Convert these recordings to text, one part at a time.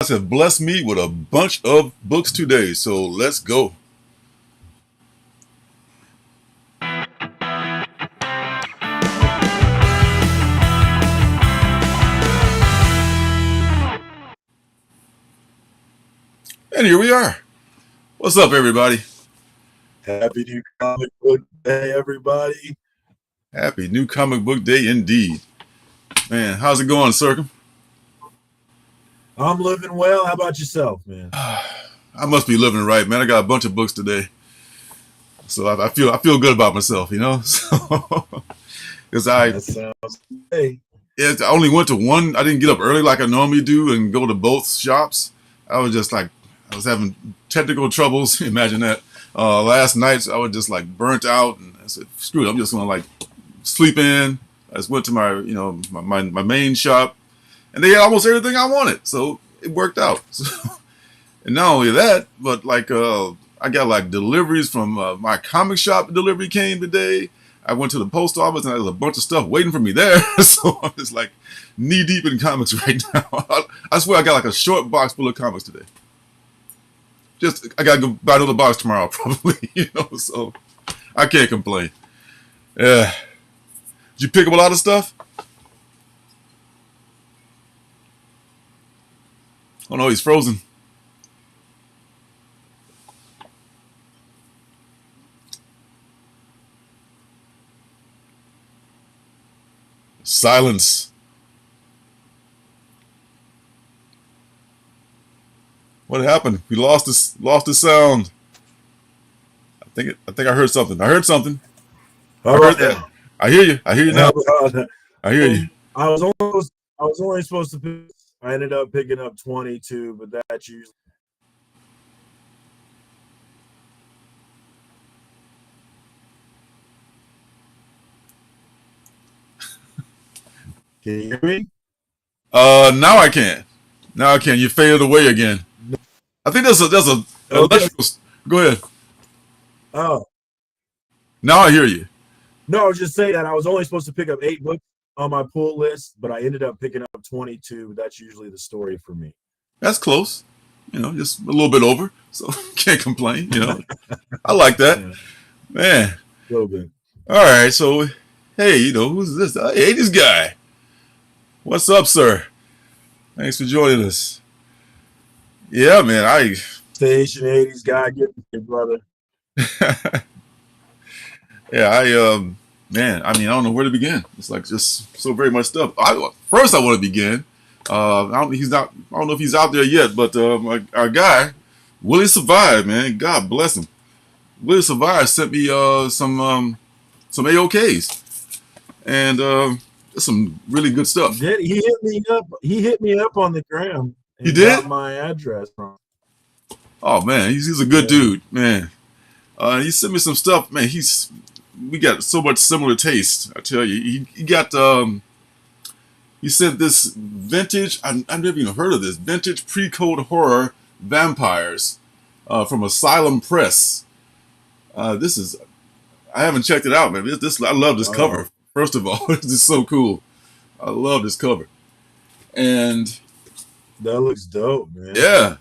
have blessed me with a bunch of books today, so let's go. And here we are. What's up, everybody? Happy New Comic Book Day, everybody. Happy New Comic Book Day indeed. Man, how's it going, Surcam? I'm living well. How about yourself, man? I must be living right, man. I got a bunch of books today. So I feel good about myself, you know? Because that sounds great. I only went to one. I didn't get up early like I normally do and go to both shops. I was having technical troubles. Imagine that. Last night, I was just like burnt out. And I said, screw it. I'm just going to sleep in. I just went to my main shop. And they had almost everything I wanted. So it worked out. And not only that, but I got deliveries from my comic shop. Delivery came today. I went to the post office and there's a bunch of stuff waiting for me there. So I'm just knee deep in comics right now. I swear I got a short box full of comics today. I gotta go buy another box tomorrow probably, so I can't complain. Yeah. Did you pick up a lot of stuff? Oh no, he's frozen. Silence. What happened? We lost the sound. I think I heard something. I heard something. I heard that. I hear you. I hear you now. I hear you. I was only supposed to pick. I ended up picking up 22, but that's usually. Can you hear me? Now I can. Now I can. You faded away again. I think there's a electrical. Go ahead. Oh. Now I hear you. No, I was just saying that I was only supposed to pick up 8 books on my pull list, but I ended up picking up 22. That's usually the story for me. That's close. Just a little bit over. So can't complain. I like that. Yeah. Man. A little bit. All right. So, hey, who's this? Hey, this guy. What's up, sir? Thanks for joining us. Yeah, man. Station 80s guy, get me, brother. Yeah, man. I don't know where to begin. It's just so very much stuff. First, I want to begin. I don't know if he's out there yet, but our guy, Willie Survive, man. God bless him. Willie Survive sent me some AOKs and some really good stuff. He hit me up. He hit me up on the gram. He did? Got my address from. Oh man, he's a good dude, man. He sent me some stuff, man. We got so much similar taste. I tell you, he got he sent this vintage. I've never even heard of this vintage pre-code horror vampires from Asylum Press. I haven't checked it out, man. I love this cover. First of all, this is so cool. I love this cover, and that looks dope, man. Yeah,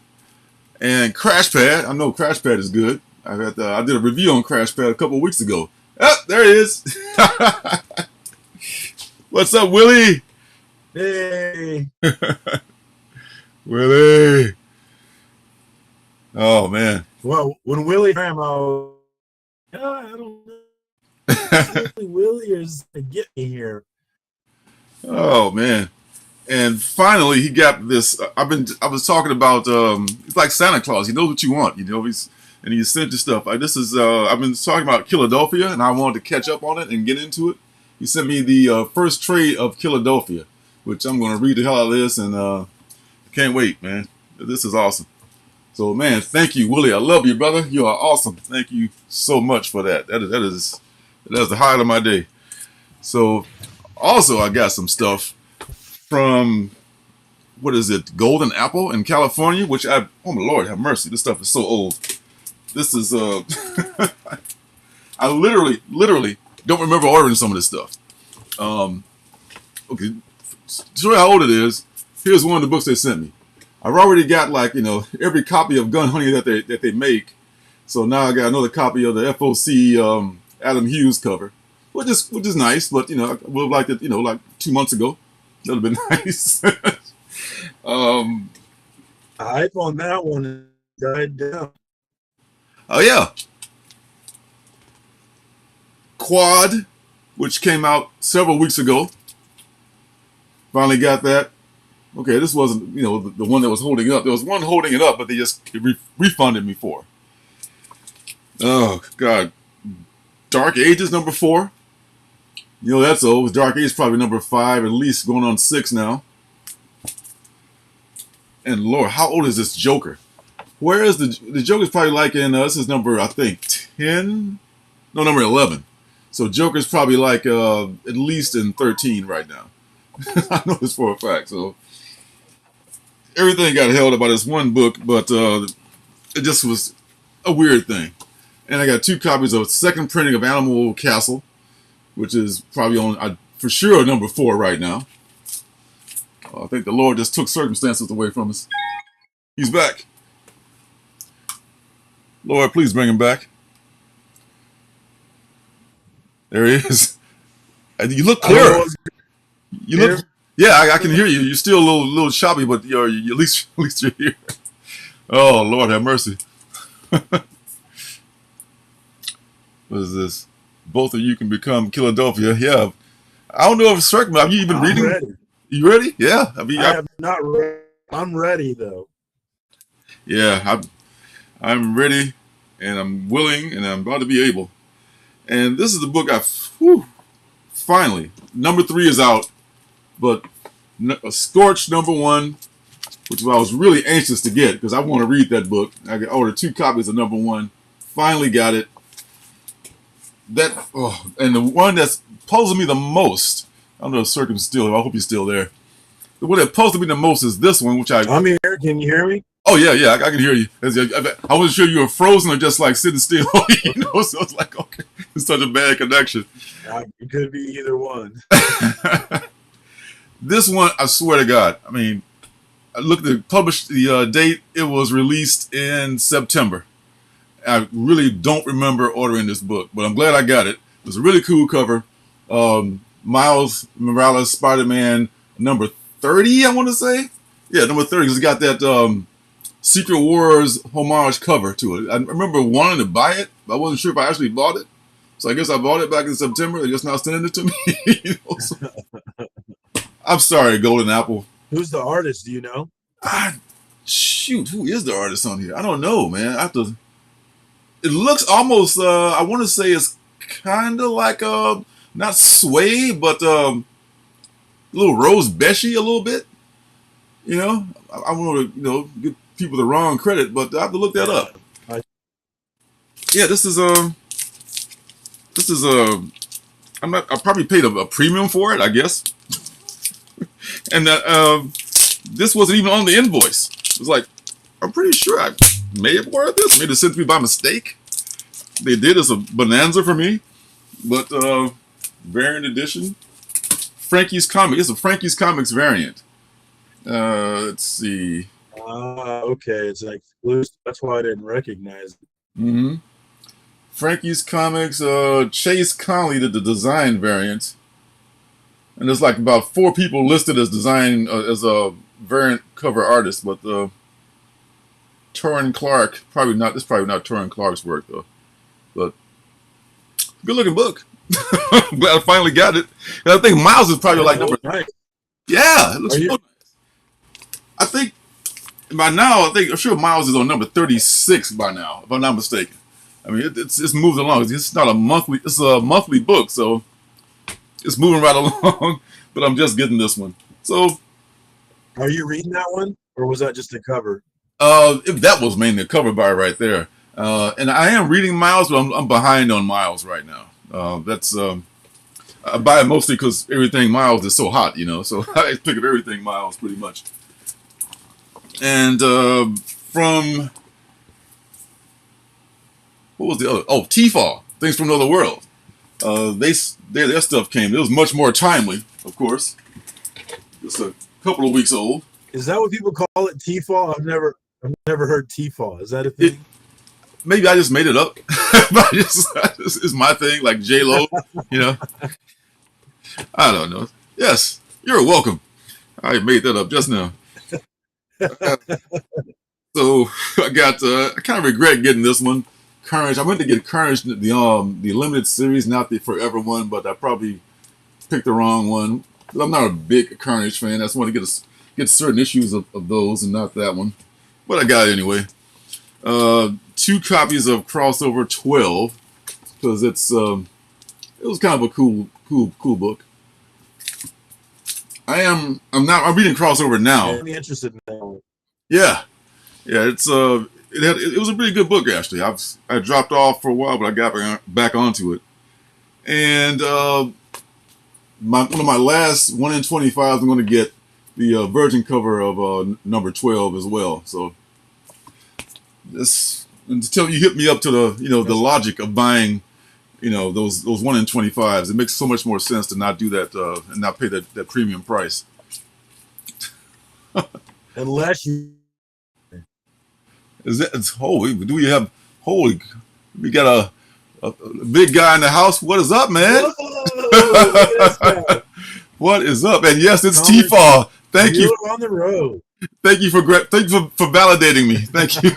and Crash Pad. I know Crash Pad is good. I did a review on Crash Pad a couple of weeks ago. Oh, there he is. What's up, Willie? Hey. Willie. Oh, man. Well, when Willie came out, I don't know. Willie is to get me here. Oh, man. And finally, he got this. I was talking about, it's like Santa Claus. He knows what you want, and he sent you stuff. I've been talking about Philadelphia, and I wanted to catch up on it and get into it. He sent me the first trade of Philadelphia, which I'm going to read the hell out of this, and can't wait, man. This is awesome. So, man, thank you, Willie. I love you, brother. You are awesome. Thank you so much for that. That is the highlight of my day. So, also, I got some stuff from, what is it, Golden Apple in California, which oh my Lord, have mercy. This stuff is so old. This is, I literally don't remember ordering some of this stuff. Okay, to show you how old it is, here's one of the books they sent me. I've already got like every copy of Gun Honey that they make. So now I got another copy of the FOC Adam Hughes cover, which is nice. But I would have liked it like 2 months ago. That would have been nice. Hype on that one died down. Oh yeah, Quad, which came out several weeks ago. Finally got that. Okay, this wasn't the one that was holding it up. There was one holding it up, but they just refunded me for. Oh God, Dark Ages #4. That's old. Dark Ages probably #5, at least going on 6 now. And Lord, how old is this Joker? Where is the Joker's probably like this is number, I think, 10? No, number 11. So Joker's probably like at least in 13 right now. I know this for a fact. So everything got held up by this one book, but it just was a weird thing. And I got 2 copies of second printing of Animal Castle, which is probably on for sure #4 right now. I think the Lord just took Circumstances away from us. He's back. Lord, please bring him back. There he is. You look clearer. You look. Yeah, I can hear you. You're still a little choppy, but at least you're here. Oh Lord, have mercy. What is this? Both of you can become Philadelphia. Yeah. I don't know if Circum. Have you even reading? Ready. You ready? Yeah. I have not read. I'm ready though. Yeah, I'm ready, and I'm willing, and I'm about to be able. And this is the book finally. #3 is out, but Scorch #1, which I was really anxious to get because I want to read that book. I ordered 2 copies of #1. Finally got it. And the one that's puzzled me the most. I don't know if Circum's still. I hope he's still there. The one that puzzled me the most is this one, which I'm here. Can you hear me? Oh yeah, I can hear you. I wasn't sure you were frozen or just like sitting still. So it's like, okay, it's such a bad connection. It could be either one. This one, I swear to God. I mean, I looked at the date. It was released in September. I really don't remember ordering this book, but I'm glad I got it. It was a really cool cover. Miles Morales, Spider-Man, number 30, I want to say. Yeah, number 30. It's got that Secret Wars homage cover to it. I remember wanting to buy it, but I wasn't sure if I actually bought it. So I guess I bought it back in September. They're just now sending it to me. So, I'm sorry, Golden Apple. Who's the artist? Do you know? Shoot, who is the artist on here? I don't know, man. I have to. It looks almost. I want to say it's kind of like not Sway, but a little Rose Beshi a little bit. I want to give people the wrong credit, but I have to look that up. Yeah, this is I probably paid a premium for it, I guess. And this wasn't even on the invoice. It was like, I'm pretty sure I may have ordered this. Maybe they sent it to me by mistake. They did as a bonanza for me, but variant edition. Frankie's Comics. It's a Frankie's Comics variant. Let's see. Okay, it's an exclusive. That's why I didn't recognize it. Mm-hmm. Frankie's Comics. Chase Conley did the design variant, and there's like about 4 people listed as design as a variant cover artist, but Torrin Clark probably not. This is probably not Torrin Clark's work though, but good looking book. I'm glad I finally got it. And I think Miles is probably like number. Nice. Yeah, it looks so nice. I think by now, I'm sure Miles is on number 36 by now, if I'm not mistaken. I mean, it's moving along. It's not a monthly. It's a monthly book, so it's moving right along. But I'm just getting this one. So, are you reading that one, or was that just a cover? That was mainly a cover by right there. And I am reading Miles, but I'm behind on Miles right now. I buy it mostly because everything Miles is so hot, So I pick up everything Miles pretty much. And from what was the other? Oh, Tefal, Things from Another World. Their stuff came. It was much more timely, of course. Just a couple of weeks old. Is that what people call it? T-fall? I've never heard T-fall. Is that a It, thing? maybe I just made it up. It's my thing, like J Lo. You know, I don't know. Yes, you're welcome. I made that up just now. So I got. I kind of regret getting this one. Courage. I went to get Courage, the limited series, not the forever one, but I probably picked the wrong one. I'm not a big Carnage fan. I just want to get certain issues of those and not that one. But I got it anyway. 2 copies of Crossover 12 because it was kind of a cool book. I'm reading Crossover now. I'm interested now. Yeah. It was a pretty good book actually. I dropped off for a while, but I got back onto it. And one of my last 1 in 25s, I'm going to get the Virgin cover of number 12 as well. So this until you hit me up to the logic of buying those 1 in 25s, it makes so much more sense to not do that and not pay that premium price. Unless you. Do we have we got a big guy in the house. What is up, man? Whoa, what is up? And yes, it's T-Fall. Thank you. You're on the road. Thank you for validating me. Thank you.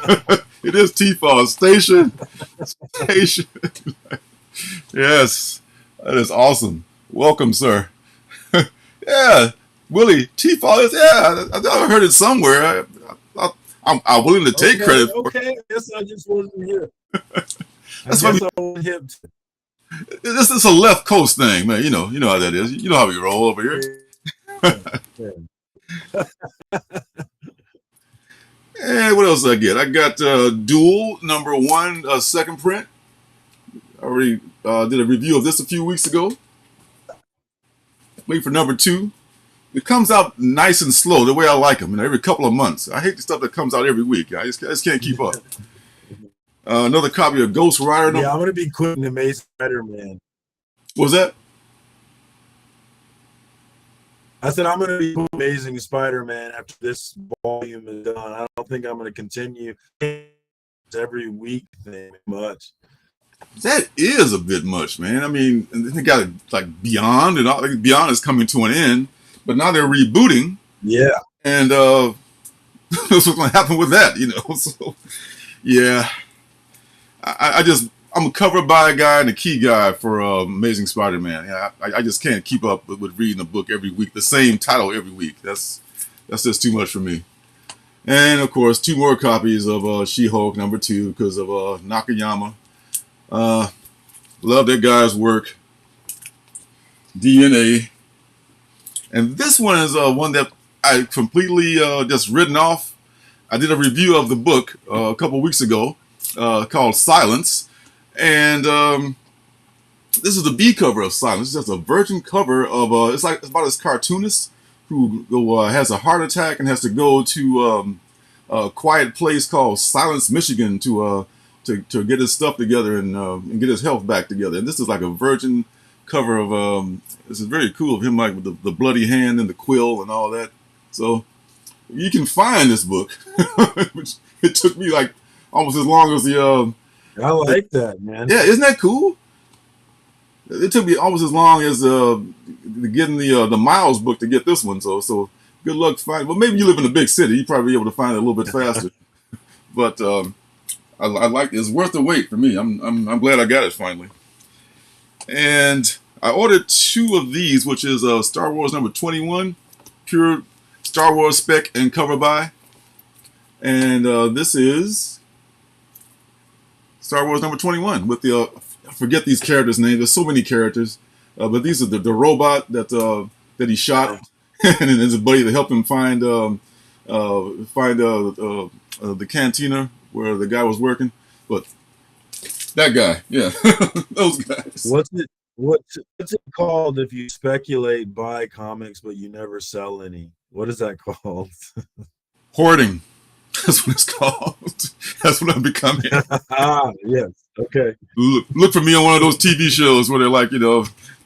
It is T-Fall. Station. Yes, that is awesome. Welcome, sir. Yeah, Willie, T-Fall is. Yeah, I heard it somewhere. I'm willing to take credit. Okay, I guess I just wasn't here. That's funny. This is a left coast thing, man. You know how that is. You know how we roll over here. And what else did I get? I got Duel number 1, second print. I already did a review of this a few weeks ago. Wait for number 2. It comes out nice and slow, the way I like them. Every couple of months. I hate the stuff that comes out every week. I just can't keep up. Another copy of Ghost Rider. Yeah, I'm gonna be quitting Amazing Spider-Man. What was that? I said I'm gonna be Amazing Spider-Man after this volume is done. I don't think I'm gonna continue every week thing much. That is a bit much, man. I mean, they got like Beyond, and all. Beyond is coming to an end, but now they're rebooting. Yeah, and what's going to happen with that? So yeah, I'm a cover by guy and a key guy for Amazing Spider-Man. Yeah, I just can't keep up with reading a book every week, the same title every week. That's just too much for me. And of course, 2 more copies of She-Hulk number 2 because of Nakayama. Love that guy's work. DNA. And this one is one that I completely just written off. I did a review of the book a couple weeks ago called Silence. And this is the B cover of Silence. It's just a virgin cover of, it's about this cartoonist who has a heart attack and has to go to a quiet place called Silence, Michigan to get his stuff together and get his health back together. And this is like a virgin cover of this is very cool of him, like with the bloody hand and the quill and all that. So you can find this book, which it took me like almost as long as the. I like that, man. Yeah, isn't that cool? It took me almost as long as getting the Miles book to get this one. So good luck finding. Well, maybe you live in a big city, you probably be able to find it a little bit faster. But I like it. It's worth the wait for me. I'm glad I got it finally. And I ordered 2 of these, which is Star Wars number 21, pure Star Wars spec and cover by. And this is Star Wars number 21 with the I forget these characters' names. There's so many characters, but these are the robot that he shot, and then there's a buddy that helped him find the cantina where the guy was working. But that guy, yeah, those guys. What's it called if you speculate, buy comics, but you never sell any? What is that called? Hoarding. That's what it's called. That's what I'm becoming. Yes. Okay. Look for me on one of those TV shows where they're like,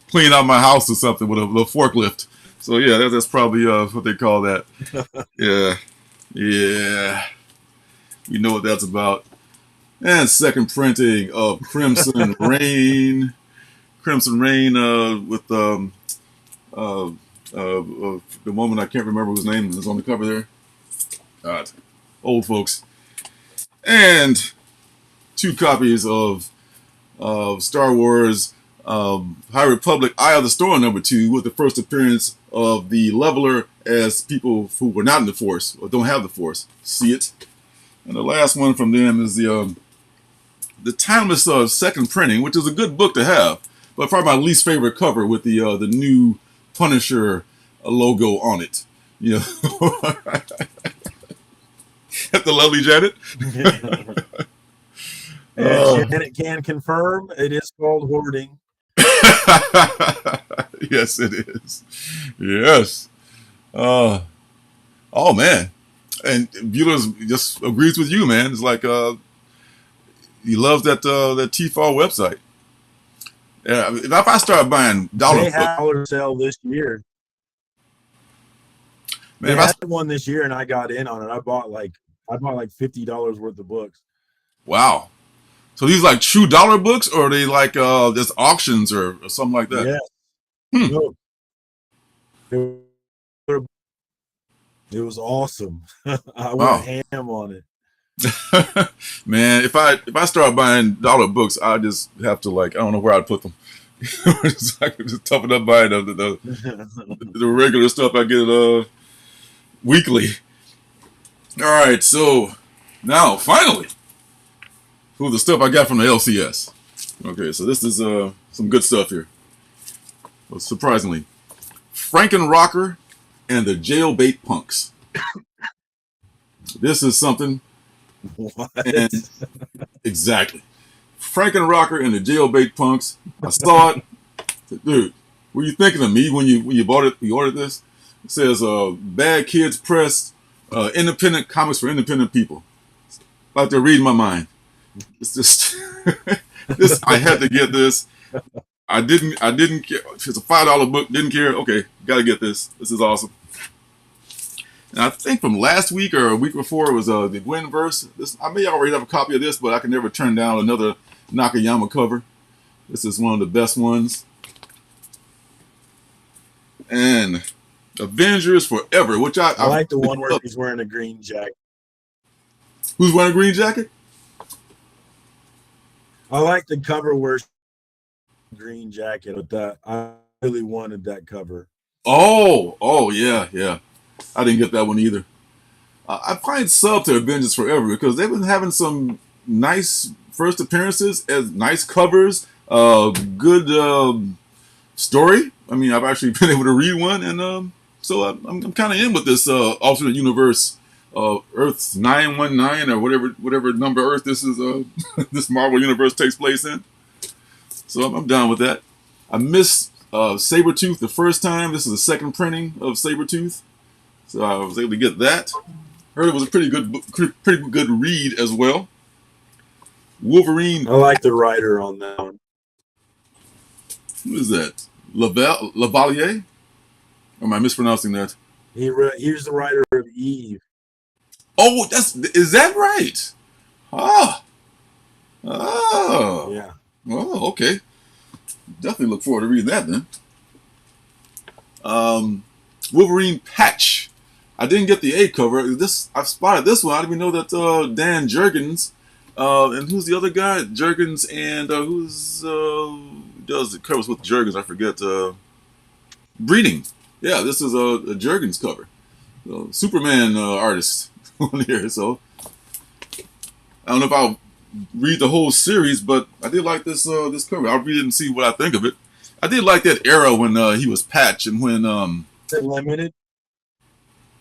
cleaning out my house or something with a forklift. So yeah, that's probably what they call that. Yeah, yeah. You know what that's about. And second printing of Crimson Rain. Crimson Rain with the woman I can't remember whose name is on the cover there. God, old folks. And two copies of Star Wars High Republic Eye of the Storm #2 with the first appearance of the Leveler as people who were not in the Force or don't have the Force see it. And the last one from them is the Timeless second printing, which is a good book to have, but probably my least favorite cover with the new Punisher logo on it. You know, at the lovely Janet. And Janet can confirm it is called hoarding. Yes, it is. Yes. Oh man, and Bueller just agrees with you, man. It's like he loves that T-Fall website. Yeah, if I start buying dollar They books, had a sale this year. man, They had one this year, and I got in on it. I bought like $50 worth of books. wow. So these like true dollar books, or are they like just auctions or something like that? Yeah. No. It was awesome. I went ham on it. Man, if I start buying dollar books, I just have to I don't know where I'd put them. I could just toughen up buying the regular stuff I get weekly. All right, so now finally, for the stuff I got from the LCS. Okay, so this is some good stuff here. Well, surprisingly, Frankenrocker and the Jailbait Punks. This is something. What? And exactly. Frankenrocker and the Jailbait Punks. I saw it. Dude, were you thinking of me when you bought it? You ordered this? It says Bad Kids Press, independent comics for independent people. Like they're reading my mind. It's just this. I had to get this. I didn't care. It's a $5 book. Didn't care. Okay, gotta get this. This is awesome. And I think from last week or a week before it was the Gwynverse. I may already have a copy of this, but I can never turn down another Nakayama cover. This is one of the best ones. And Avengers Forever, which I like the one where he's wearing a green jacket. Who's wearing a green jacket? I like the cover where green jacket with that. I really wanted that cover. Oh yeah. I didn't get that one either. I find sub to Avengers Forever because they've been having some nice first appearances as nice covers, good story. I mean, I've actually been able to read one, and so I'm kind of in with this alternate universe, Earth 919 or whatever number Earth this is. This Marvel universe takes place in. So I'm down with that. I missed Sabretooth the first time. This is the second printing of Sabretooth. So I was able to get that. Heard it was a pretty good read as well. Wolverine. I like the writer on that one. Who is that? Lavalier? Or am I mispronouncing that? He's the writer of Eve. Oh, is that right? Oh, Yeah. Oh, okay. Definitely look forward to reading that then. Wolverine Patch. I didn't get the A cover. I've spotted this one. I didn't even know that Dan Jurgens and who's the other guy? Jurgens and who's does the covers with Jurgens? I forget. Breeding. Yeah, this is a Jurgens cover. Superman artist on here. So I don't know if I'll read the whole series, but I did like this cover. I'll read it and see what I think of it. I did like that era when he was Patch and when Is it limited?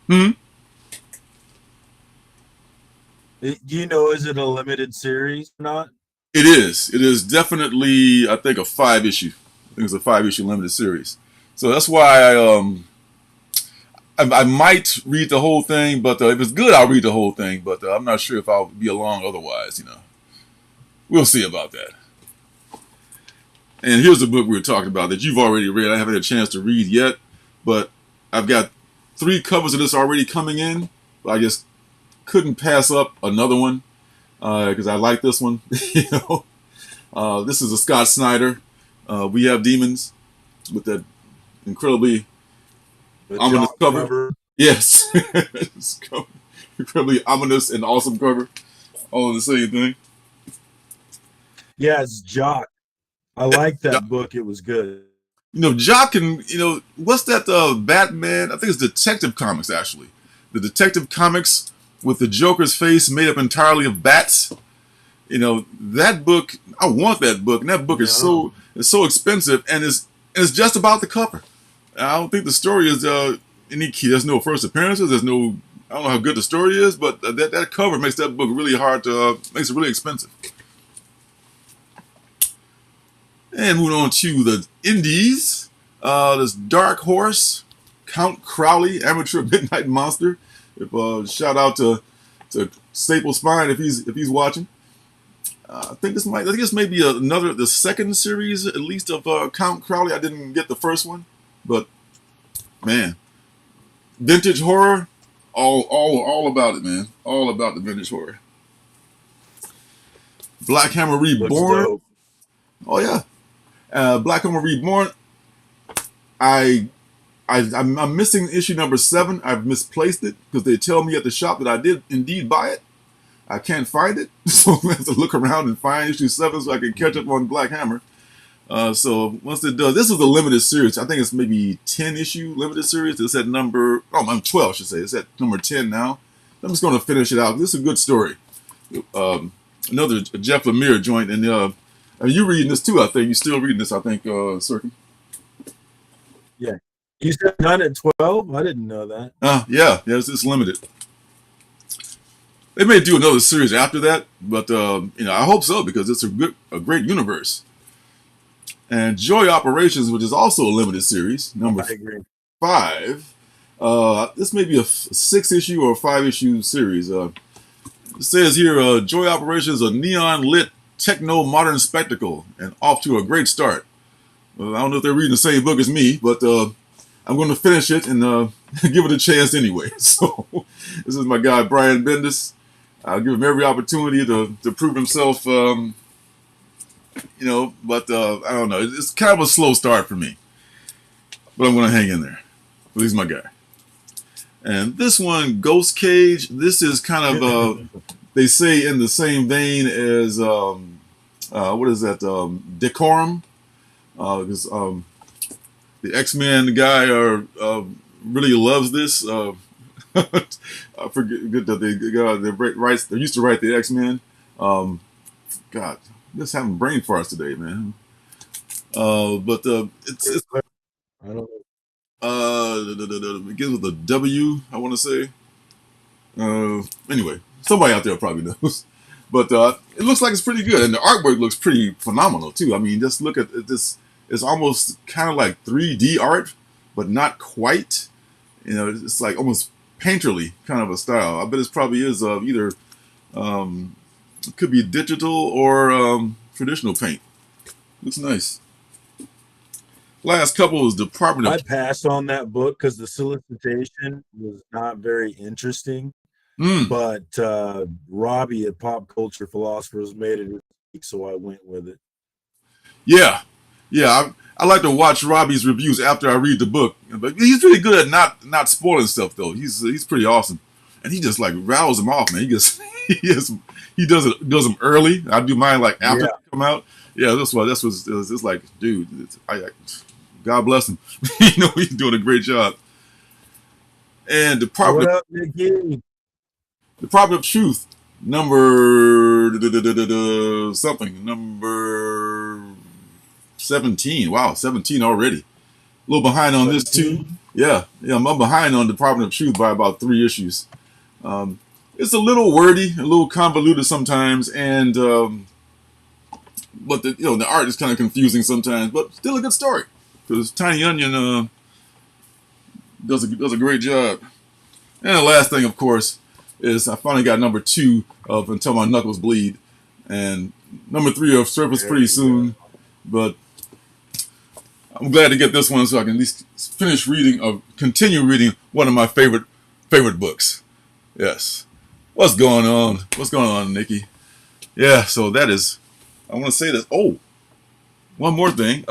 Hmm. Do you know, is it a limited series or not? It is. It is definitely, I think, a 5-issue. I think it's a 5-issue limited series. So that's why I might read the whole thing, but if it's good, I'll read the whole thing. But I'm not sure if I'll be along otherwise. We'll see about that. And here's the book we were talking about that you've already read. I haven't had a chance to read yet, but I've got 3 covers of this already coming in, but I just couldn't pass up another one because I like this one. You know, this is a Scott Snyder. We Have Demons with that incredibly ominous cover. Yes, it's incredibly ominous and awesome cover. All in the same thing. Yeah, it's Jock. I like that book. It was good. You know, Jock and, you know, what's that Batman? I think it's Detective Comics, actually. The Detective Comics with the Joker's face made up entirely of bats. You know, that book, I want that book. And that book is so expensive, and it's just about the cover. I don't think the story is any key. There's no first appearances. There's no, I don't know how good the story is, but that cover makes that book really hard to, makes it really expensive. And moving on to the indies, this Dark Horse, Count Crowley, Amateur Midnight Monster. Shout out to Staple Spine if he's watching. I think this may be the second series at least of Count Crowley. I didn't get the first one, but man, vintage horror, all about it, man. All about the vintage horror. Black Hammer Reborn. Oh yeah. Black Hammer Reborn. I'm missing issue number 7. I've misplaced it because they tell me at the shop that I did indeed buy it. I can't find it, so I have to look around and find issue 7 so I can catch up on Black Hammer. So once it does, this is a limited series. I think it's maybe 10 issue limited series. It's at number, I'm 12, I should say. It's at number 10 now. I'm just going to finish it out. This is a good story. Another Jeff Lemire joint, and you reading this too, I think. You're still reading this, I think, Surcam. Yeah. You said none at 12? I didn't know that. Yeah, it's limited. They may do another series after that, but I hope so because it's a great universe. And Joy Operations, which is also a limited series, number 5. This may be a 6-issue or a 5-issue series. It says here, Joy Operations, a neon-lit techno modern spectacle, and off to a great start. Well, I don't know if they're reading the same book as me, but I'm going to finish it and give it a chance anyway. So this is my guy Brian Bendis. I'll give him every opportunity to prove himself. But I don't know. It's kind of a slow start for me, but I'm going to hang in there. But he's my guy. And this one, Ghost Cage. This is kind of they say in the same vein as what is that? Decorum. Because the X-Men guy really loves this. I forget that they used to write the X-Men. God, just having brain farts today, man. But it's I don't know. It begins with a W, I want to say. Anyway, somebody out there probably knows. But it looks like it's pretty good, and the artwork looks pretty phenomenal too. I mean, just look at this. It's almost kind of like 3D art, but not quite. It's like almost painterly kind of a style. I bet it probably is either it could be digital or traditional paint. Looks nice. Last couple is Department of... I passed on that book because the solicitation was not very interesting. But Robbie at Pop Culture Philosophers made it, so I went with it. Yeah. I like to watch Robbie's reviews after I read the book, but he's really good at not spoiling stuff though. He's pretty awesome, and he just like rattles them off, man. He does them early. I do mine like after they come out. Yeah, that's what's it's like, dude. God bless him. He's doing a great job. And Department of Truth, number 17. Wow, 17 already. A little behind on 17? This too. Yeah, I'm behind on Department of Truth by about 3 issues. It's a little wordy, a little convoluted sometimes, and but the art is kind of confusing sometimes, but still a good story. Because Tiny Onion does a great job. And the last thing, of course, is I finally got number 2 of Until My Knuckles Bleed, and number 3 of Surface pretty soon. But I'm glad to get this one so I can at least finish reading or continue reading one of my favorite books. Yes. What's going on? What's going on, Nikki? Yeah, so that is, I want to say this. Oh, one more thing.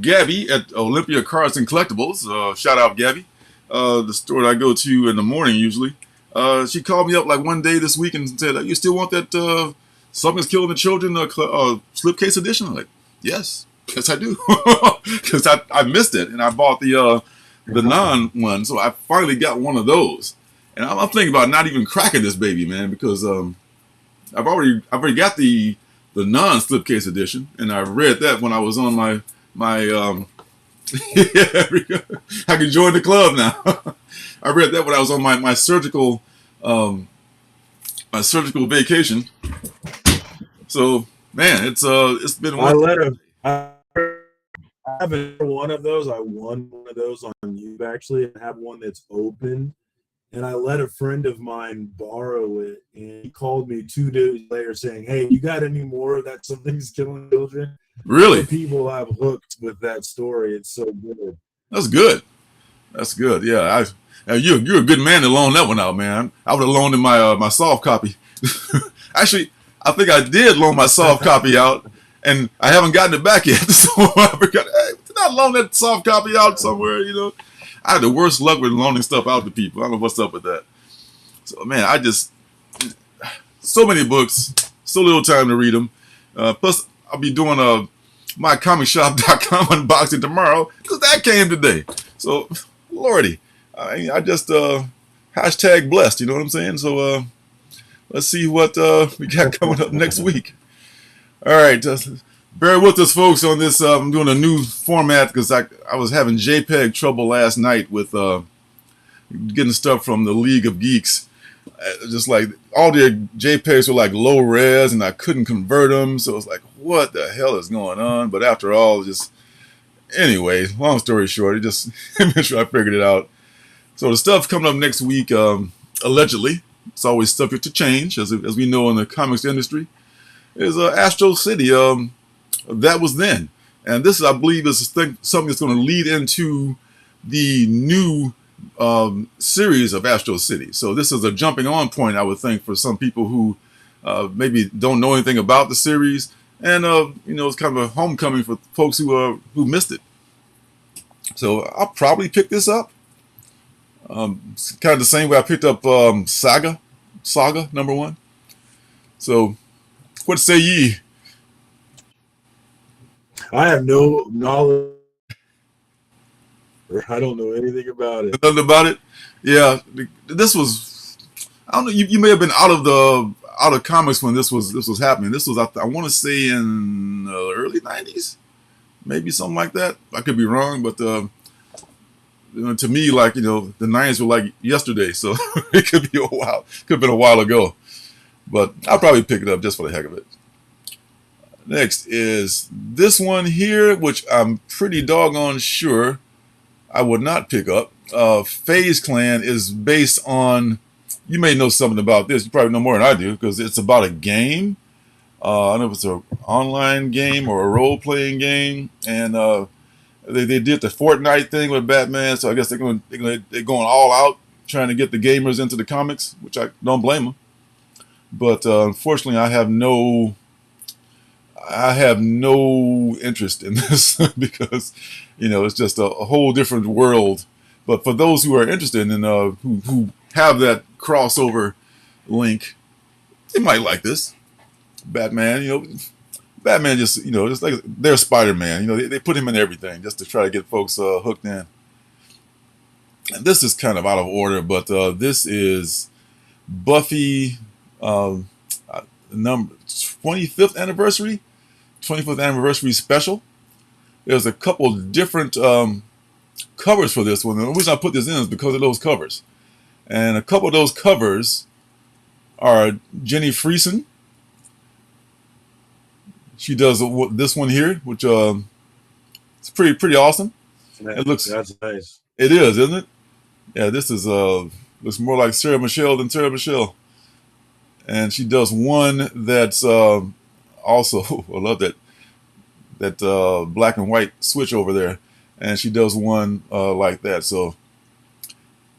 Gabby at Olympia Cards and Collectibles, shout out Gabby, the store that I go to in the morning usually. She called me up like one day this week and said, "You still want that Something's Killing the Children slipcase edition?" I'm like, yes I do, because I missed it and I bought the non one, so I finally got one of those. And I'm thinking about not even cracking this baby, man, because I've already got the non slipcase edition, and I read that when I was on my yeah, I can join the club now. I read that when I was on my surgical vacation. So man, it's been one. I have one of those. I won one of those on YouTube actually. I have one that's open, and I let a friend of mine borrow it, and he called me 2 days later saying, "Hey, you got any more of that Something's Killing Children?" Really? The people I've hooked with that story. It's so good. That's good. That's good. Yeah, you're a good man to loan that one out, man. I would have loaned him my soft copy. Actually, I think I did loan my soft copy out, and I haven't gotten it back yet. So I forgot. Hey, did I loan that soft copy out somewhere? You know, I had the worst luck with loaning stuff out to people. I don't know what's up with that. So man, so many books, so little time to read them. Plus, I'll be doing a mycomicshop.com unboxing tomorrow because that came today. So, lordy, I just hashtag blessed. You know what I'm saying? So let's see what we got coming up next week. All right, bear with us, folks, on this. I'm doing a new format because I was having JPEG trouble last night with getting stuff from the League of Geeks. Just like all their JPEGs were like low res, and I couldn't convert them. So it was like, what the hell is going on? But after all, anyway, long story short, eventually I figured it out. So the stuff coming up next week, allegedly, it's always subject to change, as we know in the comics industry, is Astro City. That was then, and this, I believe, is something that's going to lead into the new series of Astro City. So this is a jumping on point, I would think, for some people who maybe don't know anything about the series, and it's kind of a homecoming for folks who missed it. So I'll probably pick this up. It's kind of the same way I picked up Saga #1. So what say ye? I have no knowledge. I don't know anything about it. Nothing about it. Yeah, this was. I don't know. You may have been out of comics when this was happening. This was, I want to say, in the early '90s, maybe something like that. I could be wrong, but to me, like, the '90s were like yesterday, so it could be a while. Could have been a while ago, but I'll probably pick it up just for the heck of it. Next is this one here, which I'm pretty doggone sure I would not pick up. FaZe Clan is based on, you may know something about this. You probably know more than I do because it's about a game. I don't know if it's an online game or a role-playing game, and they did the Fortnite thing with Batman. So I guess they're going all out trying to get the gamers into the comics, which I don't blame them. But unfortunately, I have no interest in this because it's just a whole different world. But for those who are interested in who have that crossover link, they might like this. Batman, Batman just like they're Spider-Man. They put him in everything just to try to get folks hooked in. And this is kind of out of order, but this is Buffy number 25th anniversary special. There's a couple different covers for this one. And the reason I put this in is because of those covers. And a couple of those covers are Jenny Friesen. She does this one here, which it's pretty awesome. That's nice. It is, isn't it? Yeah, this is looks more like Sarah Michelle than Sarah Michelle. And she does one that's also, I love that black and white switch over there, and she does one like that. So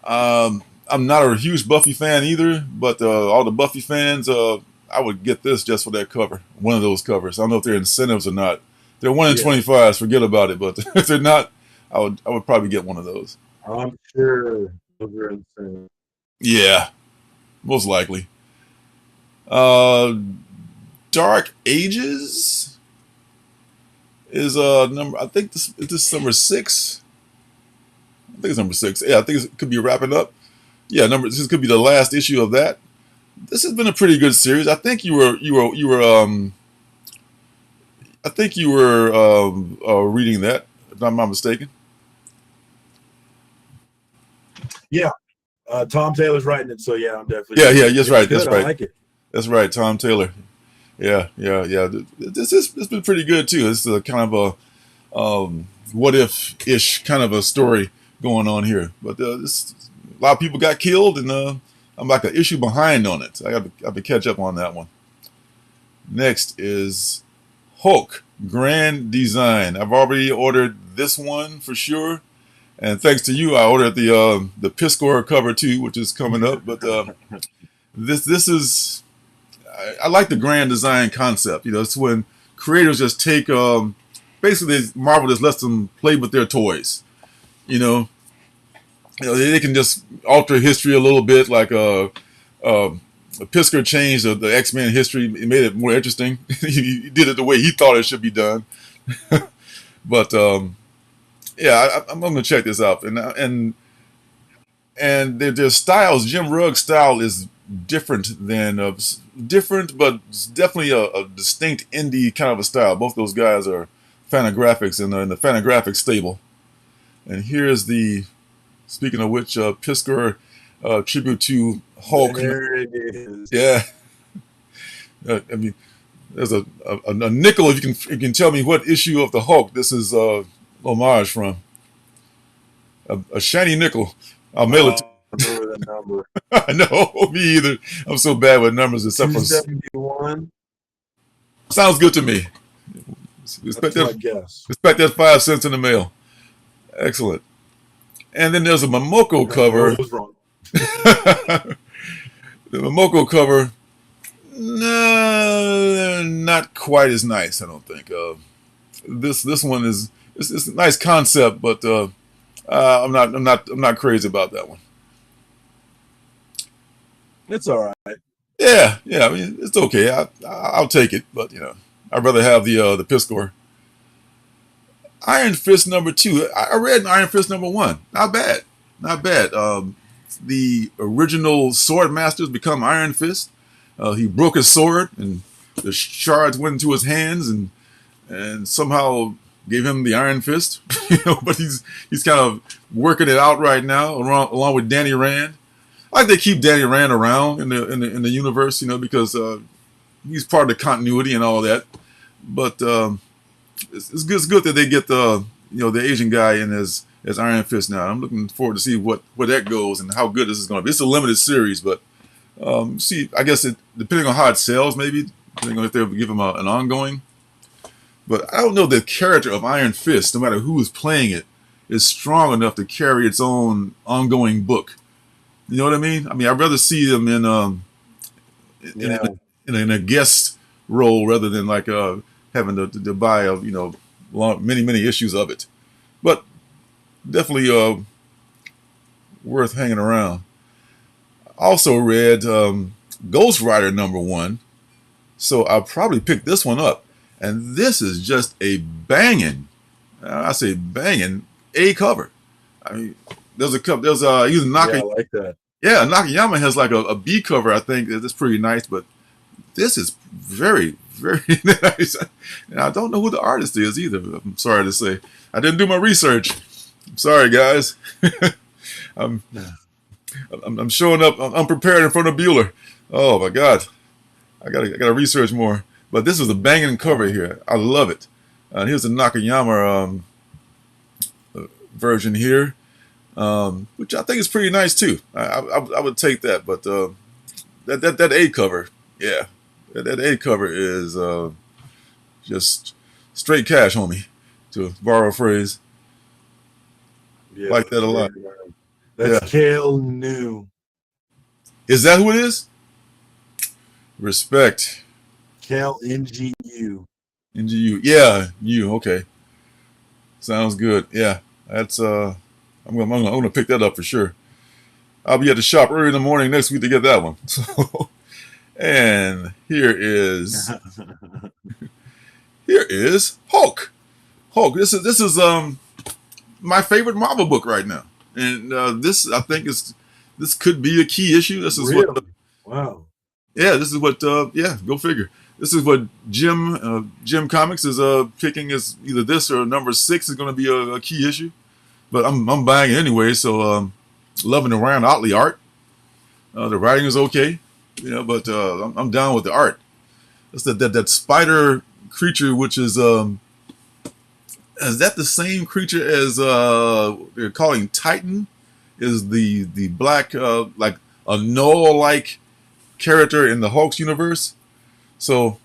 I'm not a huge Buffy fan either, but all the Buffy fans, I would get this just for that cover, one of those covers. I don't know if they're incentives or not. They're 1 in 25s, forget about it. But if they're not, I would probably get one of those. I'm sure those are insane. Yeah, most likely. Dark Ages is number. I think this is number 6. I think it's number 6. Yeah, I think it could be wrapping up. Yeah, this could be the last issue of that. This has been a pretty good series. I think you were reading that, if I'm not mistaken. Yeah, Tom Taylor's writing it, so yeah, I'm definitely. Yeah, that's right. Good. That's right. I like it. That's right, Tom Taylor. Yeah. It's been pretty good too. It's a kind of a what if-ish kind of a story going on here. But a lot of people got killed, and I'm like an issue behind on it. I got to catch up on that one. Next is Hulk Grand Design. I've already ordered this one for sure, and thanks to you, I ordered the Piscor cover too, which is coming up. But this is I like the grand design concept. It's when creators just take basically Marvel just lets them play with their toys. They can just alter history a little bit, like Pisker changed the X-Men history. He made it more interesting. He did it the way he thought it should be done. But yeah, I'm going to check this out. And their styles, Jim Rugg's style is different, but it's definitely a distinct indie kind of a style. Both those guys are Fantagraphics and in the Fantagraphics stable. And here's speaking of which, Pisker tribute to Hulk. There it is. Yeah. I mean, there's a nickel if you can tell me what issue of the Hulk this is homage from. A shiny nickel. I'll mail it to I remember the number. I know, me either. I'm so bad with numbers. Except 271. Sounds good to me. That's my guess. Expect that 5 cents in the mail. Excellent. And then there's a Momoko cover. I was wrong. The Momoko cover, no, not quite as nice. I don't think. This one it's a nice concept, but I'm not crazy about that one. It's all right. Yeah. I mean, it's okay. I'll take it, but I'd rather have the Piscor. Iron Fist number 2. I read Iron Fist number 1. Not bad. The original sword masters become Iron Fist. He broke his sword, and the shards went into his hands, and somehow gave him the Iron Fist. But he's kind of working it out right now, along with Danny Rand. I like they keep Danny Rand around in the universe, because he's part of the continuity and all that. But it's good that they get the Asian guy in as Iron Fist now. I'm looking forward to see where that goes and how good this is going to be. It's a limited series, but I guess depending on how it sells, maybe depending on if they'll give him an ongoing. But I don't know the character of Iron Fist, no matter who is playing it, is strong enough to carry its own ongoing book. You know what I mean? I'd rather see them in a guest role rather than like having to buy many issues of it. But definitely worth hanging around. Also read Ghost Rider number 1, so I'll probably pick this one up. And this is just a banging, I say banging, A cover. I mean, there's either Nakayama. Yeah, I like that. Yeah, Nakayama has like a B cover, I think. That's pretty nice, but this is very, very nice. And I don't know who the artist is either. I'm sorry to say. I didn't do my research. I'm sorry, guys. I'm showing up unprepared in front of Bueller. Oh my God, I gotta research more. But this is a banging cover here. I love it. Here's the Nakayama version here, which I think is pretty nice too. I would take that. But that A cover, yeah, that A cover is just Straight cash, homie, to borrow a phrase. Yeah, Like that a very lot. nice. That's Yeah. Kale New. Is that who it is? Respect. Kale NGU. NGU. Yeah, you. Okay. Sounds good. Yeah. That's I'm gonna pick that up for sure. I'll be at the shop early in the morning next week to get that one. So, and here is Hulk. Hulk. This is my favorite Marvel book right now, and this I think this could be a key issue. This is what Really? Wow. yeah. This is what yeah. Go figure. This is what Jim Comics is picking as either this or number 6 is going to be a key issue. But I'm buying it anyway. So loving the Ryan Otley art. The writing is okay, but I'm down with the art. That's that spider creature, which is that the same creature as they're calling Titan? Is the black like a Noah like character in the Hulk's universe? So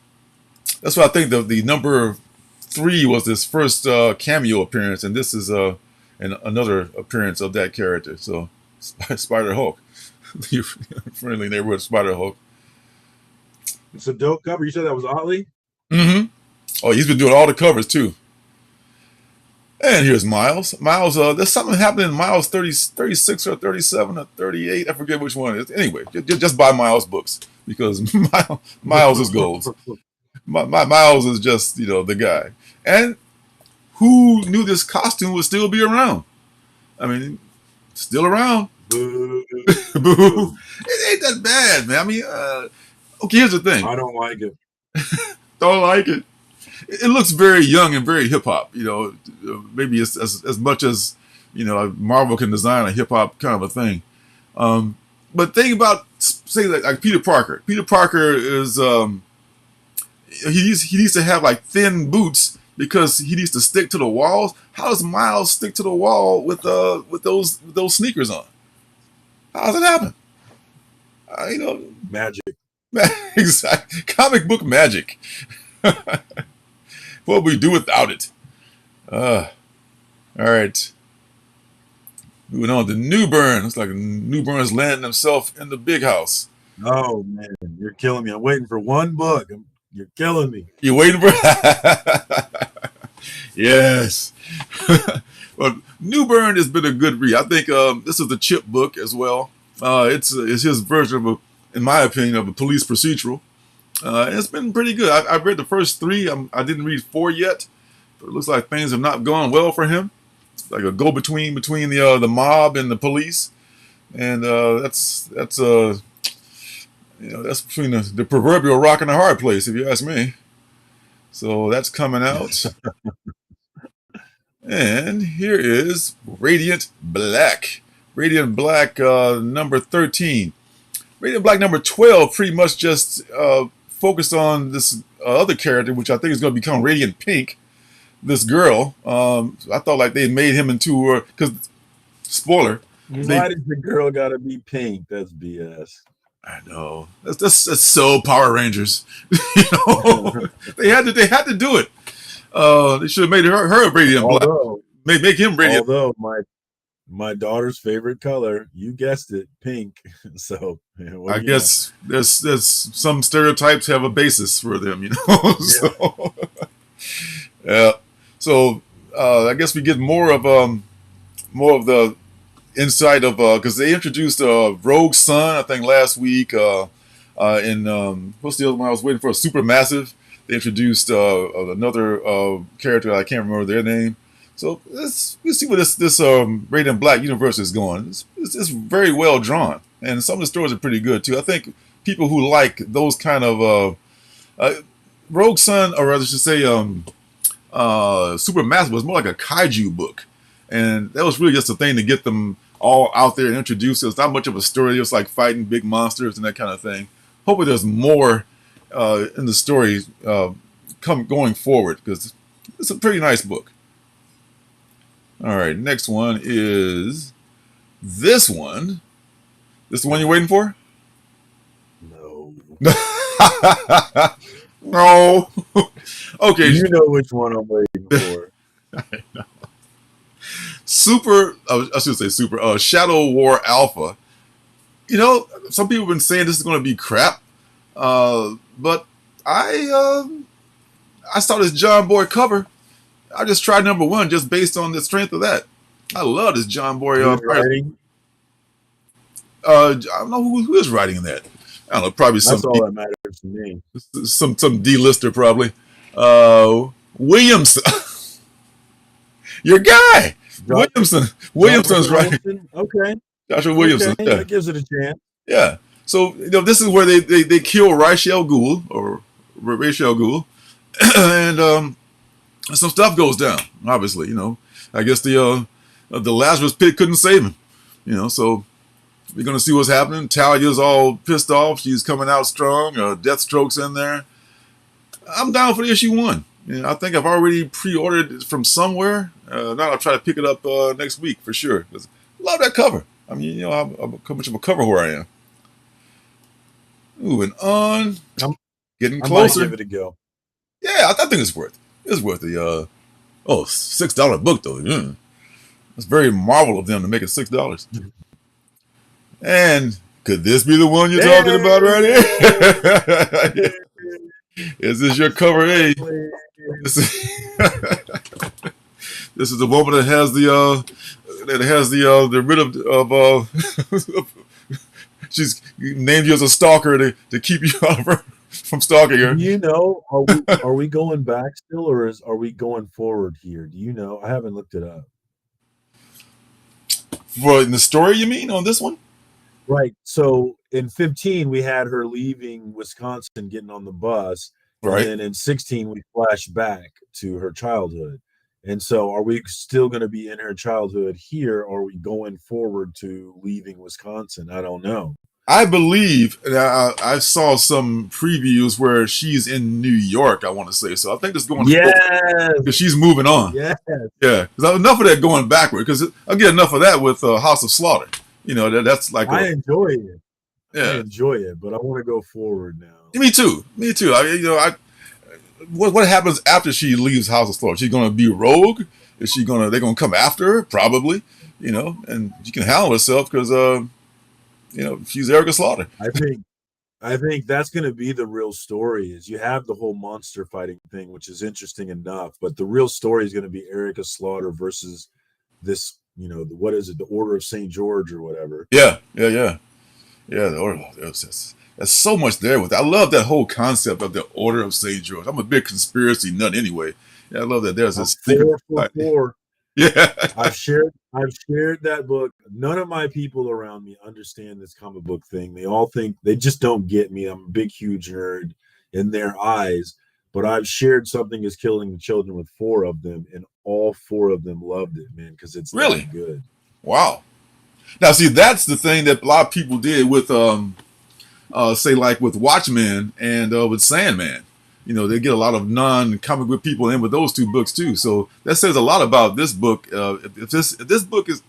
that's why I think the number 3 was his first cameo appearance, and this is another appearance of that character. So Spider Hulk, your friendly neighborhood Spider Hulk. It's a dope cover. You said that was Otley? Mm-hmm. Oh, he's been doing all the covers too. And here's Miles. Miles, there's something happening in Miles 36 or 37 or 38. I forget which one it is. Anyway, just buy Miles books because Miles is gold. Miles is just, the guy. And who knew this costume would still be around? I mean, still around. Boo. Boo. It ain't that bad, man. I mean, okay, here's the thing. I don't like it. Don't like it. It looks very young and very hip hop. Maybe it's as much as Marvel can design a hip hop kind of a thing. But think about say like Peter Parker. Peter Parker is he needs to have like thin boots because he needs to stick to the walls. How does Miles stick to the wall with those sneakers on? How does it happen? Magic. Exactly. Comic book magic. What we do without it. All right. Moving on to Newburn. Looks like Newburn's landing himself in the big house. Oh, man. You're killing me. I'm waiting for one book. You're killing me. You waiting for Yes. Well, Newburn has been a good read. I think this is the Chip book as well. It's his version of, in my opinion, of a police procedural. It's been pretty good. I've read the first 3. I didn't read 4 yet. But it looks like things have not gone well for him. It's like a go-between between the mob and the police, and that's between the proverbial rock and a hard place, if you ask me. So that's coming out. And here is Radiant Black. Radiant Black number 13. Radiant Black number 12 pretty much just focused on this other character, which I think is going to become Radiant Pink. This girl. I thought like they made him into because spoiler. Why does the girl got to be pink? That's BS. I know. That's so Power Rangers. They had to do it. They should have made her Radiant Black. Make him Radiant. Although my daughter's favorite color, you guessed it, pink. So I guess there's some stereotypes have a basis for them, So yeah. So I guess we get more of the insight of because they introduced Rogue Sun I think last week in what's the other one I was waiting for, Supermassive. They introduced another character I can't remember their name. So let's see where this Radiant Black universe is going. It's very well drawn, and some of the stories are pretty good too. I think people who like those kind of Rogue Sun, or rather, I should say, Supermassive was more like a kaiju book, and that was really just a thing to get them all out there and introduced. It's not much of a story; it was like fighting big monsters and that kind of thing. Hopefully, there's more in the story going forward because it's a pretty nice book. All right, next one is this one. This the one you're waiting for? No. Oh, okay. You know which one I'm waiting for. I should say super. Shadow War Alpha. You know, some people have been saying this is going to be crap, but I saw this John Boy cover. I just tried number one just based on the strength of that. I love this John Boy. Who's writing? I don't know who is writing that. I don't know, probably That's all that matters to me. some D-lister probably. Williamson, your guy, Williamson's writing. Okay, Joshua Williamson. Okay. Yeah. That gives it a chance. Yeah. So this is where they kill Rachel Gould or Rachel Gould, and some stuff goes down. Obviously, I guess the Lazarus pit couldn't save him. So we're gonna see what's happening. Talia's all pissed off. She's coming out strong. Deathstroke's in there. I'm down for the issue 1. I think I've already pre-ordered it from somewhere. Now I'll try to pick it up next week for sure. 'Cause I love that cover. I mean, how much of a cover whore I am. Moving on. Getting closer. I might give it a go. Yeah, I think it's worth the $6 book though. Yeah. It's very Marvel of them to make it $6. And could this be the one you're talking about right here? Is this your cover A? This is the woman that has the rid of she's named you as a stalker to keep you out of her from stalking her. Do you know, are we going back still, or are we going forward here? Do you know? I haven't looked it up. For in the story, you mean, on this one? Right. So in 15, we had her leaving Wisconsin, getting on the bus. Right. And then in 16, we flash back to her childhood. And so are we still going to be in her childhood here, or are we going forward to leaving Wisconsin? I don't know. I believe I saw some previews where she's in New York, I want to say. So I think this is going forward because she's moving on. Yes. Yeah. Because enough of that going backward, because I get enough of that with House of Slaughter. That's like I enjoy it. Yeah. I enjoy it, but I want to go forward now. Me too. What happens after she leaves House of Slaughter? She's going to be rogue? They're going to come after her? Probably, and she can handle herself because, she's Erica Slaughter. I think that's going to be the real story. Is you have the whole monster fighting thing, which is interesting enough, but the real story is going to be Erica Slaughter versus this, what is it? The Order of St. George or whatever. Yeah. The Order. There's so much there with it. I love that whole concept of the Order of St. George. I'm a big conspiracy nut anyway. Yeah, I love that there's this 444. Yeah. I've shared that book. None of my people around me understand this comic book thing. They all think they just don't get me. I'm a big, huge nerd in their eyes. But I've shared Something is Killing the Children with 4 of them, and all 4 of them loved it, man, because it's really good. Wow. Now, see, that's the thing that a lot of people did with say like with Watchmen and with Sandman. They get a lot of non-comic book people in with those 2 books too. So that says a lot about this book. If this book is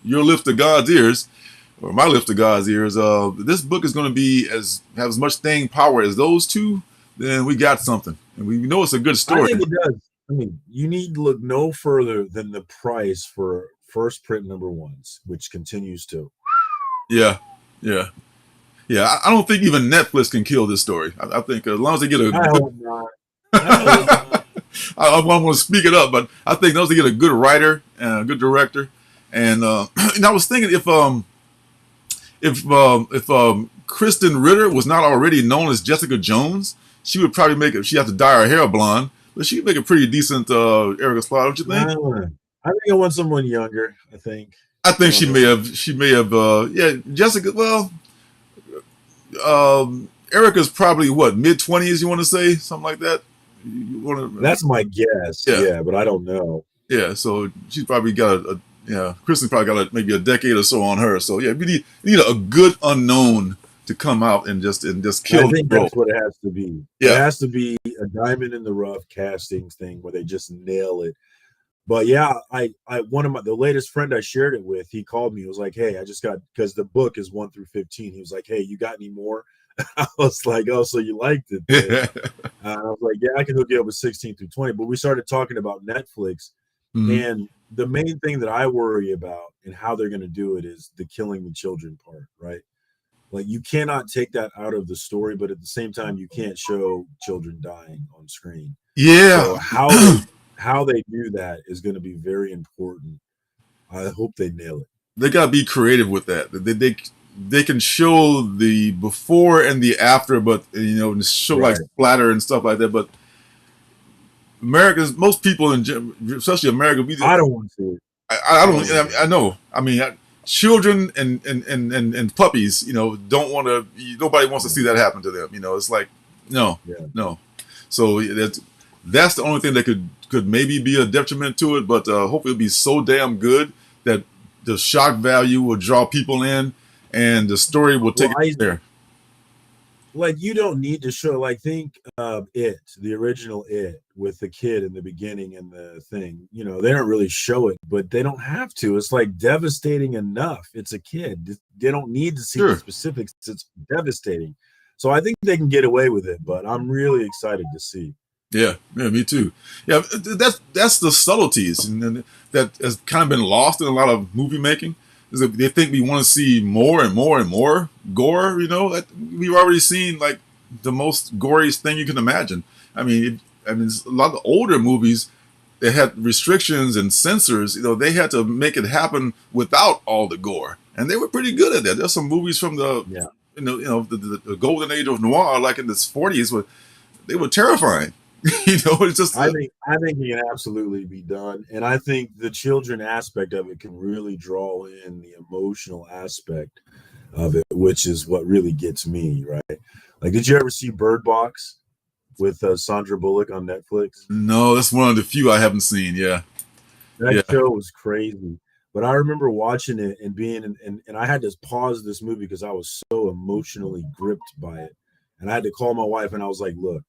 your lift to God's ears, or my lift to God's ears, this book is going to have as much staying power as those 2. Then we got something, and we know it's a good story. I think it does. I mean, you need to look no further than the price for first print number 1s, which continues to. Yeah. I don't think even Netflix can kill this story. I think as long as they get a I want to speak it up, but I think those they get a good writer and a good director. And and I was thinking if Kristen Ritter was not already known as Jessica Jones, she would probably make it. She had to dye her hair blonde, but she'd make a pretty decent Erica Slaughter. Don't you think? I think I want someone younger. I think she may have. Yeah, Jessica. Well, Erica's probably what, mid-20s. You want to say something like that? That's my guess. Yeah, but I don't know. Yeah, so she's probably got Kristen probably got maybe a decade or so on her. So yeah, we need a good unknown to come out and just kill. I think that's what it has to be. Yeah. It has to be a diamond in the rough casting thing where they just nail it. But yeah, the latest friend I shared it with, he called me. He was like, "Hey, I just got," because the book is 1 through 15. He was like, "Hey, you got any more?" I was like, oh, so you liked it then? I was like, yeah, I can hook you up with 16 through 20. But we started talking about Netflix, Mhm. and the main thing that I worry about and how they're going to do it is the killing the children part, right? Like you cannot take that out of the story, but at the same time, you can't show children dying on screen. Yeah. So how they do that is going to be very important. I hope they nail it. They gotta be creative with that. They can show the before and the after, but and show like Right. splatter and stuff like that. But Americans, most people especially America, I don't want to see it. I I don't. don't want to see I it. know. I mean, children and puppies, don't want to. Nobody wants to Yeah. see that happen to them. It's like no, Yeah. no. So that's the only thing that could maybe be a detriment to it. But hopefully it'll be so damn good that the shock value will draw people in, and the story will take Well, it I there. like you don't need to show like think of it, the original it with the kid in the beginning and the thing. They don't really show it, but they don't have to. It's like devastating enough. It's a kid. They don't need to see the Sure. specifics. It's devastating. So I think they can get away with it, but I'm really excited to see. Yeah, me too. Yeah, that's the subtleties, and that has kind of been lost in a lot of movie making. Is that they think we want to see more and more and more gore. That we've already seen like the most goriest thing you can imagine. It's a lot of older movies that had restrictions and censors. They had to make it happen without all the gore, and they were pretty good at that. There's some movies from the Yeah. the golden age of noir, like in the 40s, where they were terrifying. It's just I think it can absolutely be done, and I think the children aspect of it can really draw in the emotional aspect of it, which is what really gets me, right? Like, did you ever see Bird Box with Sandra Bullock on Netflix? no, that's one of the few I haven't seen. Yeah, That yeah, show was crazy, but I remember watching it and being and I had to pause this movie because I was so emotionally gripped by it, and I had to call my wife and I was like, "Look,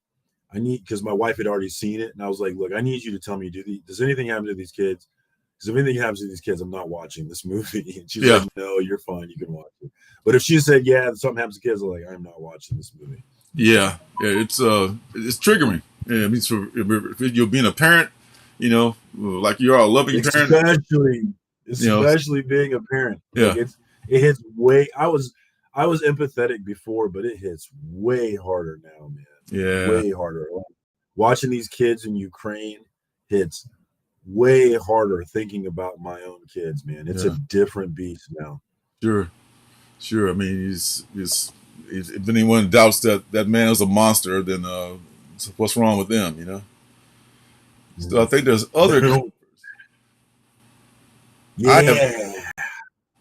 I need," because my wife had already seen it, and I was like, "Look, I need you to tell me, does anything happen to these kids? Because if anything happens to these kids, I'm not watching this movie." And she's yeah, like, "No, you're fine. You can watch it." But if she said, "Yeah, something happens to kids," I'm like, "I'm not watching this movie." yeah. It's triggering. Yeah, it means if you're being a parent, like you're a loving parent. Especially, You know, especially being a parent, like yeah, it hits way. I was empathetic before, but it hits way harder now, man. yeah, Way harder. Like, watching these kids in Ukraine hits way harder thinking about my own kids, man. It's a yeah. different beast now. Sure, sure. I mean, if anyone doubts that man is a monster, then what's wrong with them? So I think there's other. I have Yeah.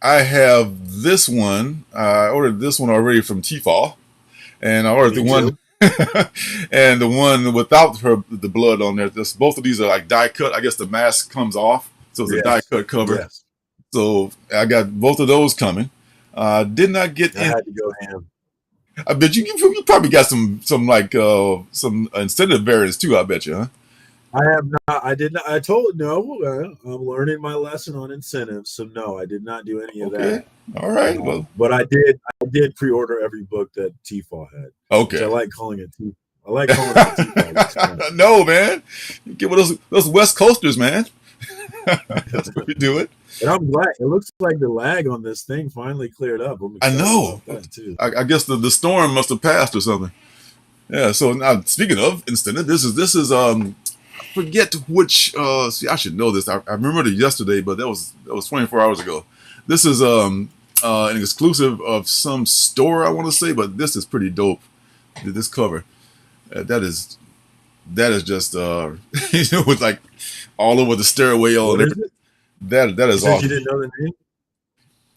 I have this one. I ordered this one already from Tefal, and I ordered the Me one, too. and the one without the blood on there. Both of these are like die cut. I guess the mask comes off, so it's a die Yes. cut cover. Yes. So I got both of those coming. Did not get I in. had to go ham. I bet you probably got some like some incentive variants too. I bet you, huh? I have not. I did not. I told no. I'm learning my lesson on incentives, so no, I did not do any of that. Okay, all right. Well, But I did. I did pre-order every book that Tefal had, which I okay. like calling it. I like calling it Tefal. It's fun. No, man. Get with those West Coasters, man. That's what we do it. And I'm glad. It looks like the lag on this thing finally cleared up. I'm I excited know. about that too. I guess the storm must have passed or something. Yeah. So now, speaking of instant, this is I forget which. See, I should know this. I remembered it yesterday, but that was 24 hours ago. This is an exclusive of some store, I want to say, but this is pretty dope. This cover, that is just with like all over the stairwell and What is everything. it? That You is said you awesome. didn't know the name.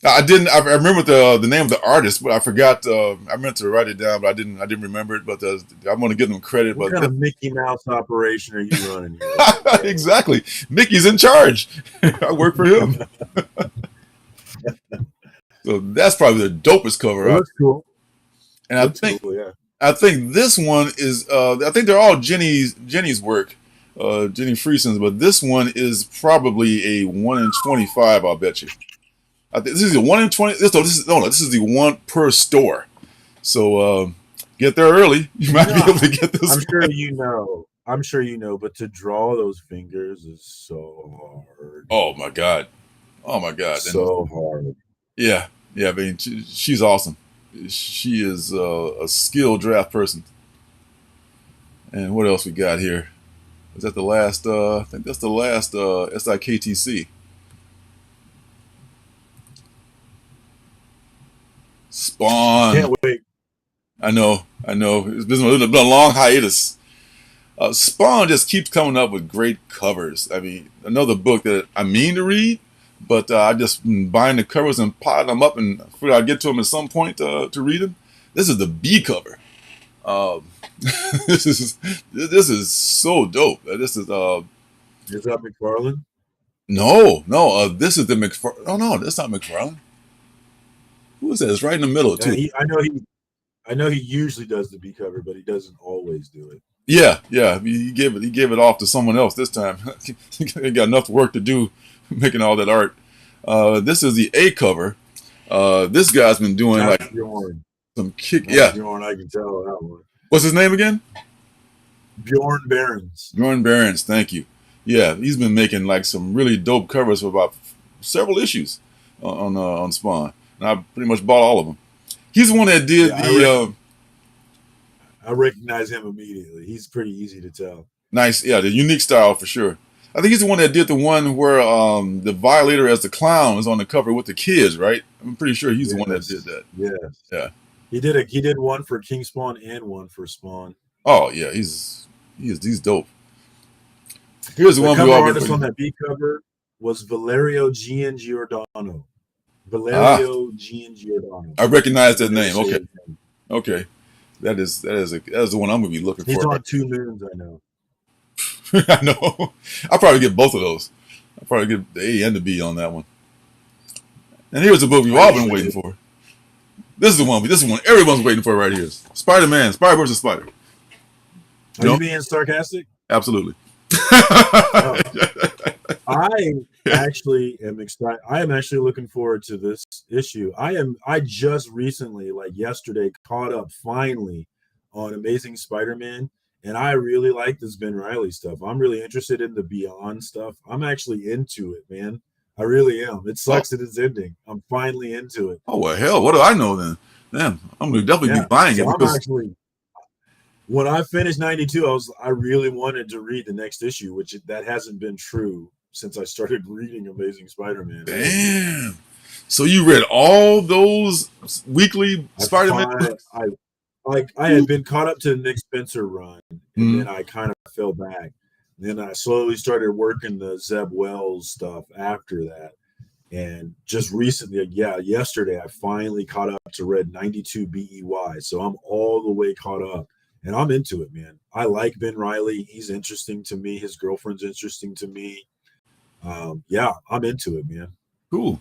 I didn't. I remember the name of the artist, but I forgot. I meant to write it down, but I didn't. I didn't remember it. But I'm going to give them credit. What But kind of Mickey Mouse operation are you running here? Over there? exactly, Mickey's in charge. I work for him, so that's probably the dopest cover It out. looks cool. And Looks cool. Yeah. I think this one is. I think they're all Jenny's work, Jenny Frieson's, but this one is probably a 1 in 25. I'll bet you. I think this is the 1 in 20. This is the one per store. So Get there early. You might be able to get this. I'm sure you know. I'm sure you know, but to draw those fingers is so hard. Oh my God. Oh my God. And So hard. yeah, yeah. I mean, she's awesome. She is a skilled draft person. And what else we got here? Is that the last? I think that's the last SIKTC. Spawn. Can't wait. I know. It's been a long hiatus. Spawn just keeps coming up with great covers. I mean, another book that I mean to read, but I just been buying the covers and piling them up, and figure I'll get to them at some point to read them. This is the B cover. This is so dope. This is Is that McFarlane? no. This is the McFarlane. Oh no, that's not McFarlane. Who is that? It's right in the middle too. I know he usually does the B cover, but he doesn't always do it. Yeah. He gave it off to someone else this time. He got enough work to do making all that art. This is the A cover. This guy's been doing That's like Bjorn. some kick. That's Yeah. Bjorn, I can tell that one. What's his name again? Bjorn Behrens. Bjorn Behrens. Thank you. Yeah, he's been making like some really dope covers for about several issues on Spawn, and I pretty much bought all of them. He's the one that did I recognize him immediately. He's pretty easy to tell. nice, the unique style for sure. I think he's the one that did the one where the Violator as the clown is on the cover with the kids, right? I'm pretty sure he's the one that did that. Yes. Yeah. He did one for King Spawn and one for Spawn. Oh yeah, he's dope. Here's the one cover we all artist on that B cover was Valerio Giordano. Giordano. I recognize that name. Okay. That is the one I'm gonna be looking He's for. on 2 Moons, I know. I know. I'll probably get both of those. I'll probably get the A and the B on that one. And here's the book we've all been waiting for. This is the one everyone's waiting for right here. Spider-Man, Spider versus Spider. Are you being sarcastic? Absolutely. I actually am excited. I am actually looking forward to this issue. I just recently, like yesterday, caught up finally on Amazing Spider-Man, and I really like this Ben Reilly stuff. I'm really interested in the Beyond stuff. I'm actually into it, man. I really am. It sucks that it's ending. I'm finally into it. Oh well, hell, what do I know then? Damn, I'm gonna definitely be buying it because when I finished 92, I really wanted to read the next issue, which that hasn't been true since I started reading Amazing Spider-Man. Damn. So you read all those weekly Spider-Man? I had been caught up to the Nick Spencer run, and then I kind of fell back. Then I slowly started working the Zeb Wells stuff after that. And just recently, yesterday, I finally caught up to read 92 BEY. So I'm all the way caught up. And I'm into it, man. I like Ben Reilly. He's interesting to me. His girlfriend's interesting to me. I'm into it, man. Cool.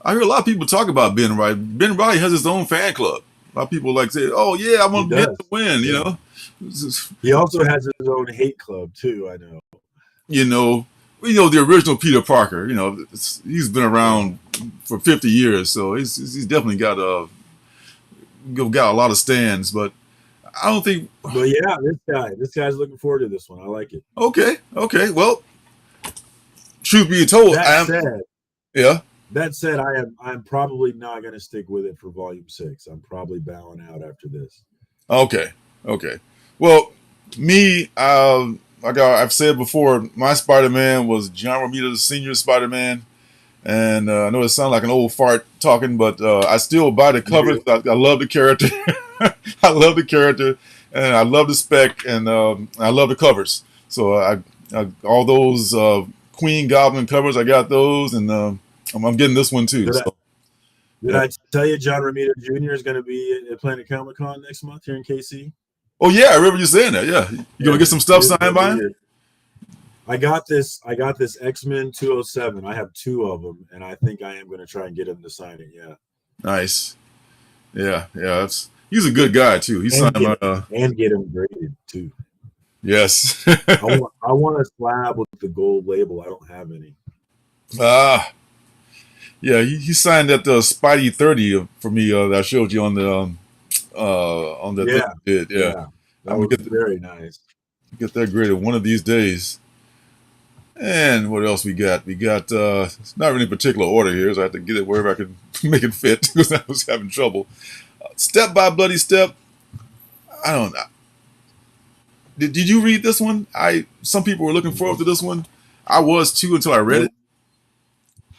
I hear a lot of people talk about Ben Reilly. Ben Reilly has his own fan club. A lot of people like say, "Oh yeah, I want Ben to win." You know. He also has his own hate club too. I know. You know the original Peter Parker. You know, he's been around for 50 years, so he's definitely got a lot of stands, but. I don't think. But yeah, this guy's looking forward to this one. I like it. Okay. Well, truth be told, That said, I'm probably not going to stick with it for volume 6. I'm probably bowing out after this. Okay. Well, me, I've said before, my Spider-Man was John Romita Sr. Spider-Man, and I know it sounds like an old fart talking, but I still buy the covers. I love the character. I love the character, and I love the spec, and I love the covers. So I all those Queen Goblin covers, I got those, and I'm getting this one too. Did I tell you John Romita Jr. is going to be at Planet Comic Con next month here in KC? Oh yeah, I remember you saying that. Yeah, you gonna get some stuff signed by him? I got this X-Men 207. I have 2 of them, and I think I am going to try and get him to sign it. Yeah. Nice. Yeah. He's a good guy too. He's signed and get him graded too. Yes. I want a slab with the gold label. I don't have any. Yeah. He signed that Spidey 30 for me that I showed you on on that thing Yeah, you did. Yeah, yeah, that I'm gonna was very nice. get that graded one of these days. And what else we got? We got it's not really in particular order here, so I have to get it wherever I could make it fit because I was having trouble. Step by Bloody Step. I don't know. Did you read this one? Some people were looking forward to this one. I was too until I read it. Nope,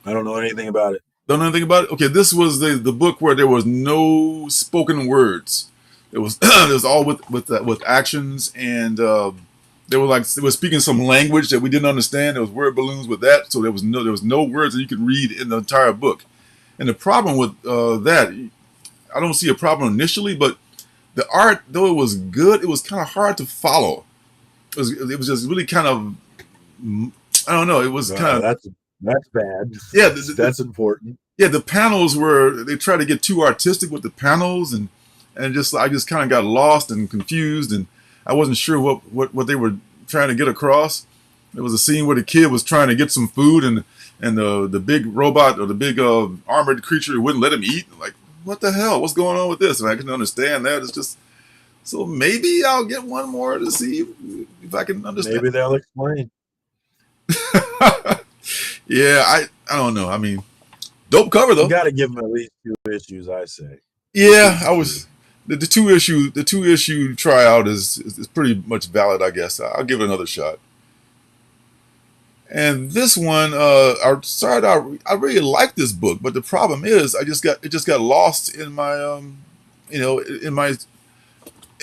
I don't know anything about it. Don't know anything about it. Okay, this was the book where there was no spoken words. It was it was all with actions, and they were speaking some language that we didn't understand. There was word balloons with that, so there was no words that you could read in the entire book. And the problem with that, I don't see a problem initially, but the art, though it was good, it was kind of hard to follow. It was just really kind of, I don't know. It was kind of, That's bad. yeah. That's important. Yeah, the panels they tried to get too artistic with the panels, and just I just kind of got lost and confused, and I wasn't sure what they were trying to get across. There was a scene where the kid was trying to get some food, and the big robot or the big armored creature wouldn't let him eat. Like, what the hell? What's going on with this? And I couldn't understand that. It's just so maybe I'll get one more to see if I can understand. Maybe they'll explain. Yeah, I don't know. I mean, dope cover though. You got to give them at least 2 issues, I say. Yeah, I was the two issue tryout is pretty much valid, I guess. I'll give it another shot. And this one, I started out. I really liked this book, but the problem is, it just got lost in my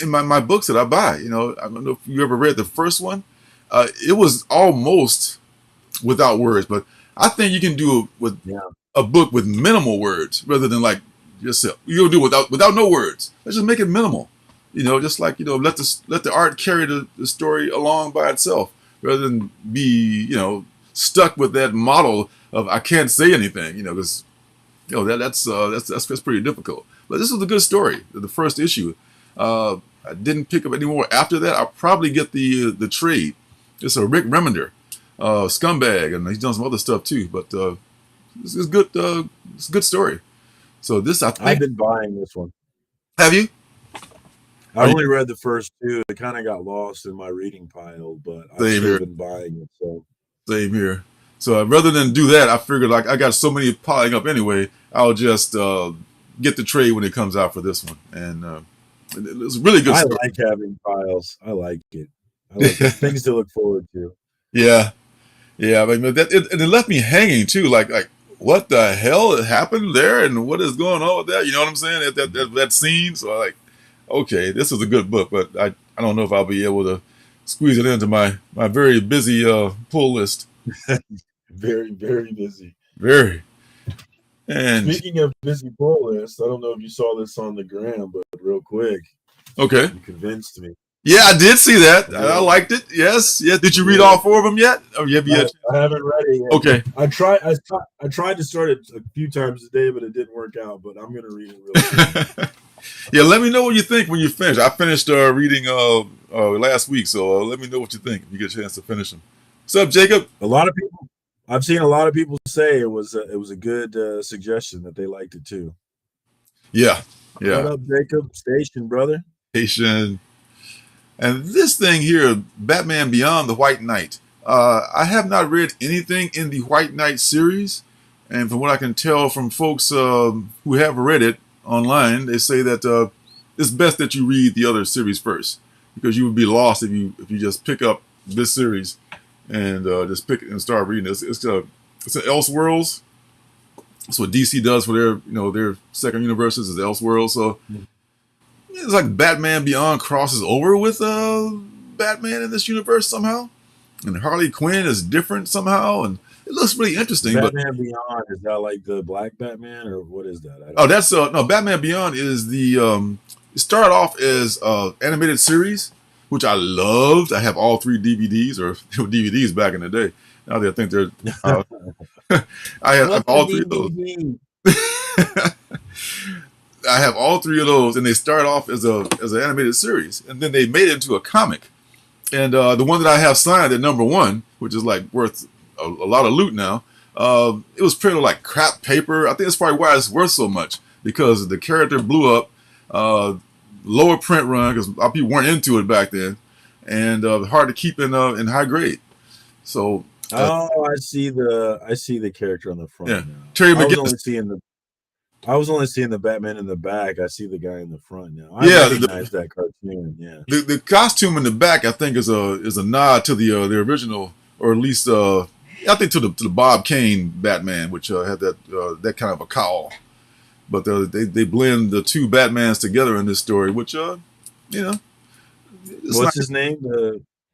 in my books that I buy. I don't know if you ever read the first one. It was almost without words, but I think you can do it with a book with minimal words rather than like yourself. You'll do it without no words. Let's just make it minimal. Just like let the art carry the story along by itself rather than be stuck with that model of I can't say anything. Because that's pretty difficult. But this was a good story. The first issue. I didn't pick up any more after that. I'll probably get the trade. It's a Rick Remender, Scumbag, and he's done some other stuff too. But it's good. It's a good story. So this, I think, I've been buying this one. Have you? I only read the first 2. It kind of got lost in my reading pile, but I've still been buying it. So same here. So rather than do that, I figured like I got so many piling up anyway. I'll just get the trade when it comes out for this one, and it's really good. I like having piles. I like it. I like things to look forward to. Yeah. But it left me hanging too. Like what the hell happened there, and what is going on with that? You know what I'm saying? That scene. So like, okay, this is a good book, but I don't know if I'll be able to squeeze it into my very busy pull list. Very, very busy. Very. And speaking of busy pull list, I don't know if you saw this on the gram, but real quick. Okay. You convinced me. Yeah, I did see that. I liked it. Yes. Did you read all 4 of them yet? Oh, yeah. I haven't read it yet. Okay. I tried to start it a few times today, but it didn't work out. But I'm gonna read it real quick. Yeah, let me know what you think when you finish. I finished reading last week, so let me know what you think if you get a chance to finish them. What's up, Jacob? I've seen a lot of people say it was a good suggestion, that they liked it too. Yeah. What up, Jacob? Station, brother. Station. And this thing here, Batman Beyond the White Knight. I have not read anything in the White Knight series, and from what I can tell from folks who have read it online, they say that it's best that you read the other series first, because you would be lost if you just pick up this series and just pick it and start reading it. It's an Elseworlds. That's what DC does for their second universes, is Elseworlds. So it's like Batman Beyond crosses over with Batman in this universe somehow, and Harley Quinn is different somehow, and it looks really interesting. Batman Beyond, is that like the Black Batman, or what is that? That's no. Batman Beyond is the it started off as animated series, which I loved. I have all 3 DVDs, or DVDs back in the day. Now I think they're. I have all 3 of those. I have all 3 of those, and they start off as an animated series, and then they made it into a comic. And the one that I have signed at #1, which is like worth a lot of loot now, it was printed like crap paper. I think that's probably why it's worth so much, because the character blew up. Uh, lower print run because a lot of people weren't into it back then, and hard to keep in high grade. So Oh, I see the character on the yeah, front now. Terry I was McGinnis. only seeing the Batman in the back. I see the guy in the front now. I Yeah, recognize that cartoon. Yeah. the costume in the back I think is a nod to the original, or at least I think to the Bob Kane Batman, which had that kind of a cowl. But they blend the two Batmans together in this story, which you know, it's What's nice. his name?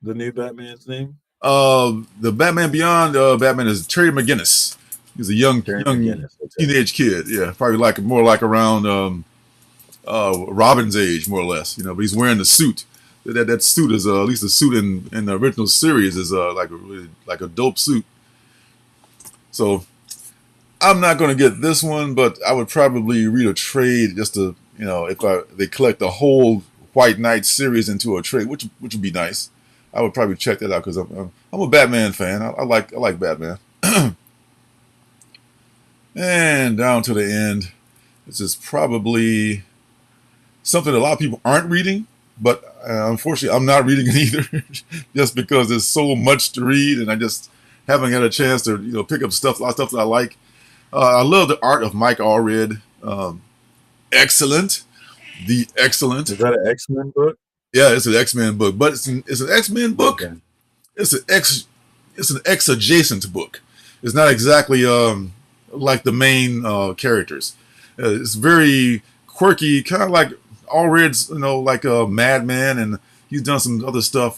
The new Batman's name? The Batman Beyond Batman is Terry McGinnis. He's a Terry young McGinnis. Okay. teenage kid. Yeah, probably more like around Robin's age, more or less. But he's wearing the suit. That suit is at least the suit in the original series is like a dope suit. So I'm not going to get this one, but I would probably read a trade just to if they collect the whole White Knight series into a trade, which would be nice. I would probably check that out because I'm a Batman fan. I like Batman. And down to the end, this is probably something a lot of people aren't reading, but unfortunately, I'm not reading it either, just because there's so much to read, and I just haven't had a chance to pick up a lot of stuff that I like. I love the art of Mike Allred. Excellent, the excellent. Is that an X-Men book? Yeah, it's an X-Men book, but it's an X-Men book. Okay. It's an X adjacent book. It's not exactly like the main characters. It's very quirky, kind of like Allred's, like a Madman, and he's done some other stuff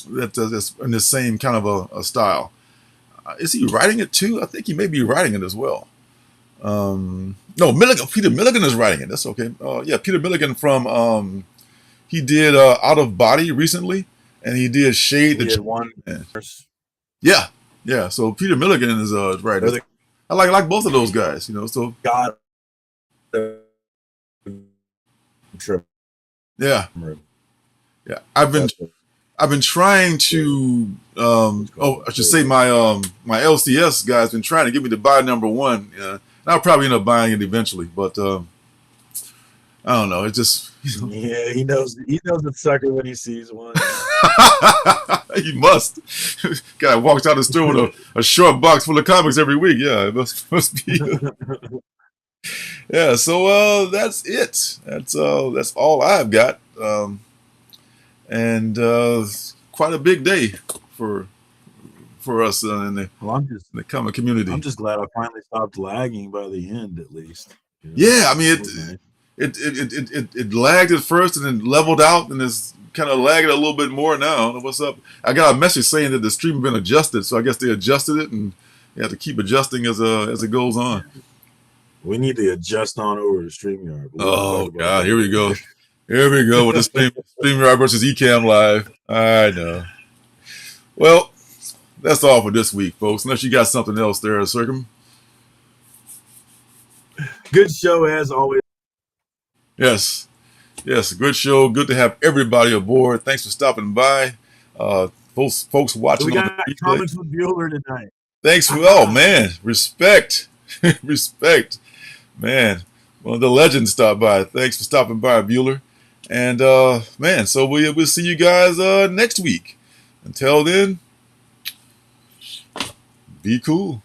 that's in the same kind of a style. Is he writing it too? I think he may be writing it as well. No, Peter Milligan is writing it. That's okay. Yeah, Peter Milligan from he did Out of Body recently, and he did Shade the one. Yeah, yeah. So Peter Milligan is writing. I like both of those guys. So God. Yeah, yeah. I've been trying to. I should say my LCS guy's been trying to get me to buy number one. Yeah, I'll probably end up buying it eventually, but I don't know. It just yeah, he knows the sucker when he sees one. He must. Guy walks out the store with a short box full of comics every week. Yeah, it must be. Yeah, so that's it. That's all I've got. And quite a big day for us in the comic community. I'm just glad I finally stopped lagging by the end, at least. Yeah, I mean it lagged at first and then leveled out, and it's kind of lagging a little bit more now. I don't know what's up. I got a message saying that the stream has been adjusted, so I guess they adjusted it, and you have to keep adjusting as it goes on. We need to adjust on over to StreamYard. Oh God, here we go. Here we go with the StreamYard versus Ecamm Live. I know. Well, that's all for this week, folks. Unless you got something else there, Surcam. Good show as always. Yes, good show. Good to have everybody aboard. Thanks for stopping by. Folks watching. We got comments with Bueller tonight. Thanks for man, respect, respect, man. One of the legends stopped by. Thanks for stopping by, Bueller. And man, so we'll see you guys next week. Until then, be cool.